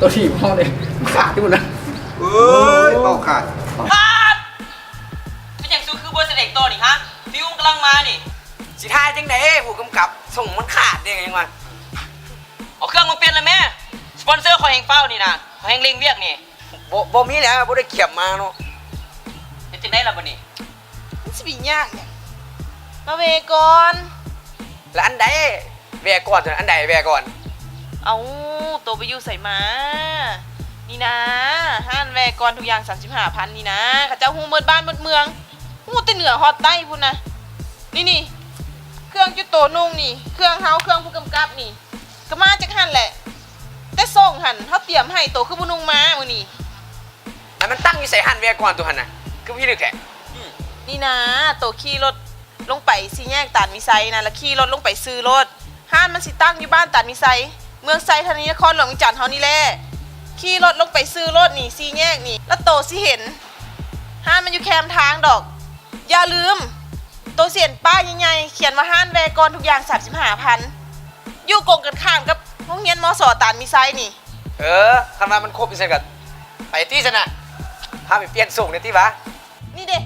ตัวที่พ่อเนี่ยขาดที่หมดนะ เอ้ยเบาขาด เป็นอย่างซูคือบนเสด็จโตนี่ฮะฟิวกำลังมานี่สิท่าจังไดผู้กำกับส่งมันขาดเนี่ยยังวะเอาเครื่องมาเปลี่ยนเลยแม่สปอนเซอร์ขอแห่งเฝ้านี่นะขอแห่งเล็งเวียกนี่บ่มีแล้วบ่ได้เขียบมาเนาะเป็นจังไดล่ะบัดนี้ มันสิบียากเนี่ยมาเวก่อน แล้วอันใดแวะก่อนอันใดแวะก่อน เอาตัวไปอยู่ใส่มานี่นะห้านแวก่อนทุกอย่าง35,000นี่นะข้าเจ้าฮู้เมิดบ้านเมิดเมืองฮู้แต่เหนือฮอดใต้พุ่นนะนี่เครื่องจุดโตนุ่งนี่เครื่องเฮาเครื่องผู้กำกับนี่ก็มาจากหั่นแหละแต่ส่งหั่นเฮาเตรียมให้โตคือบ่นุ่งมามื้อนี้ อันมันตั้งอยู่ใส่หันแวะก่อนตัวหันน่ะคือพี่นึกแค่ นี่นะโตขี่รถลงไปสี่แยกตาดมีไซนะแล้วขี่รถลงไปซื้อรถห้านมันสิตั้งอยู่บ้านตาดมีไซเมืองไซธานีนครหลวงจันทร์เฮานี่แหละขี่รถลงไปซื้อรถนี่สี่แยกนี่แล้วโตสิเห็นห้านมันอยู่แคมทางดอกอย่าลืมโตเสียนป้ายใหญ่ๆเขียนว่าห้านแวกรทุกอย่าง35,000อยู่กงกันข้ามกับโรงเรียนมสตาดมีไซนี่ คันว่ามันครบอีกสักกันไปที่ซะน่ะพาไปเปลี่ยนส่งเนี่ยที่วะ นี่เด้